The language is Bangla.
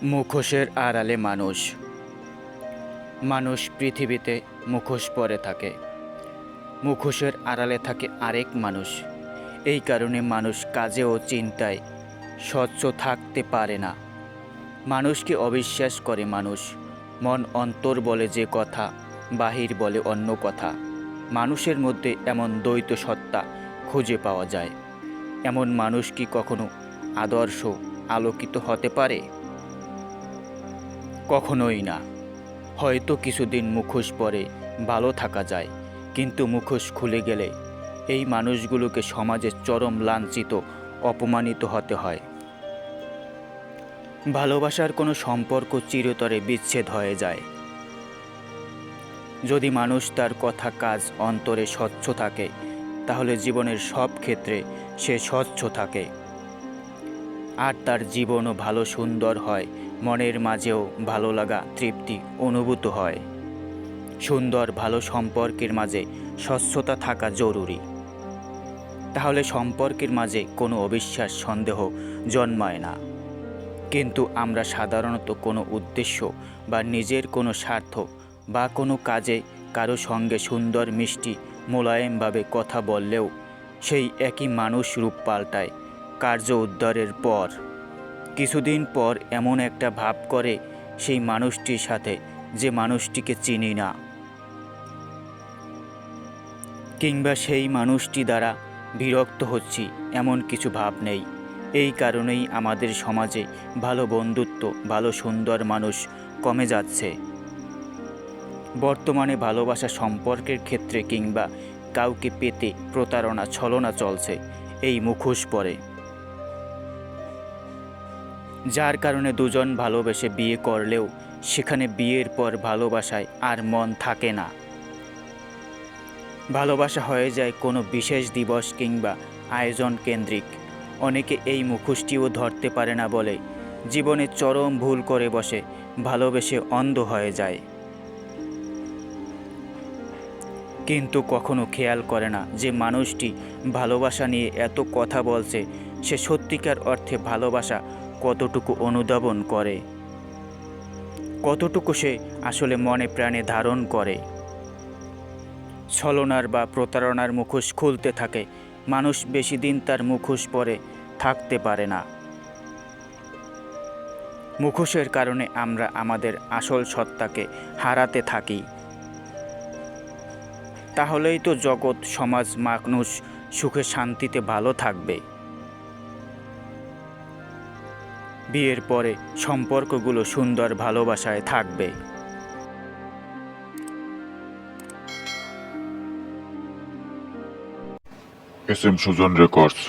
মুখোশের আড়ালে মানুষ। মানুষ পৃথিবীতে মুখোশ পরে থাকে। মুখোশের আড়ালে থাকে আরেক মানুষ। এই কারণে মানুষ কাজে ও চিন্তায় স্বচ্ছ থাকতে পারে না। মানুষকে অবিশ্বাস করে মানুষ। মন অন্তর বলে যে কথা, বাহির বলে অন্য কথা। মানুষের মধ্যে এমন দ্বৈত সত্তা খুঁজে পাওয়া যায়। এমন মানুষ কি কখনো আদর্শ আলোকিত হতে পারে? কখনোই না। হয়তো কিছুদিন মুখোশ পরে ভালো থাকা যায়, কিন্তু মুখোশ খুলে গেলে এই মানুষগুলোকে সমাজে চরম লাঞ্ছিত, অপমানিত হতে হয়। ভালোবাসার কোনো সম্পর্ক চিরতরে বিচ্ছেদ হয়ে যায় যদি মানুষ তার কথা, কাজ, অন্তরে স্বচ্ছ থাকে। তাহলে জীবনের সব ক্ষেত্রে সে স্বচ্ছ থাকে, আর তার জীবনও ভালো সুন্দর হয়। মনের মাঝেও ভালো লাগা, তৃপ্তি অনুভূত হয়। সুন্দর ভালো সম্পর্কের মাঝে স্বচ্ছতা থাকা জরুরি। তাহলে সম্পর্কের মাঝে কোনো অবিশ্বাস, সন্দেহ জন্মায় না। কিন্তু আমরা সাধারণত কোনো উদ্দেশ্য বা নিজের কোনো স্বার্থ বা কোনো কাজে কারো সঙ্গে সুন্দর, মিষ্টি, মোলায়েমভাবে কথা বললেও সেই একই মানুষ রূপ পাল্টায় কার্য উদ্ধারের পর। কিছুদিন পর এমন একটা ভাব করে সেই মানুষটির সাথে, যে মানুষটিকে চিনি না, কিংবা সেই মানুষটি দ্বারা বিরক্ত হচ্ছি, এমন কিছু ভাব নেই। এই কারণেই আমাদের সমাজে ভালো বন্ধুত্ব, ভালো সুন্দর মানুষ কমে যাচ্ছে। বর্তমানে ভালোবাসা সম্পর্কের ক্ষেত্রে কিংবা কাউকে পেতে প্রতারণা, ছলনা চলছে এই মুখোশ পরে। যার কারণে দুজন ভালোবেসে বিয়ে করলেও সেখানে বিয়ের পর ভালোবাসায় আর মন থাকে না। ভালোবাসা হয়ে যায় কোনো বিশেষ দিবস কিংবা আয়োজন কেন্দ্রিক। অনেকে এই মুখোশটিও ধরতে পারে না বলে জীবনে চরম ভুল করে বসে, ভালোবেসে অন্ধ হয়ে যায়। কিন্তু কখনো খেয়াল করে না যে মানুষটি ভালোবাসা নিয়ে এত কথা বলছে, সে সত্যিকার অর্থে ভালোবাসা কতটুকু অনুধাবন করে, কতটুকু সে আসলে মনে প্রাণে ধারণ করে। ছলনার বা প্রতারণার মুখোশ খুলতে থাকে। মানুষ বেশি দিন তার মুখোশ পরে থাকতে পারে না। মুখোশের কারণে আমরা আমাদের আসল সত্তাকে হারাতে থাকি। তাহলেই তো জগৎ, সমাজ, মানুষ সুখে শান্তিতে ভালো থাকবে। বিয়ের পরে সম্পর্কগুলো সুন্দর ভালোবাসায় থাকবে। S M Sujan records.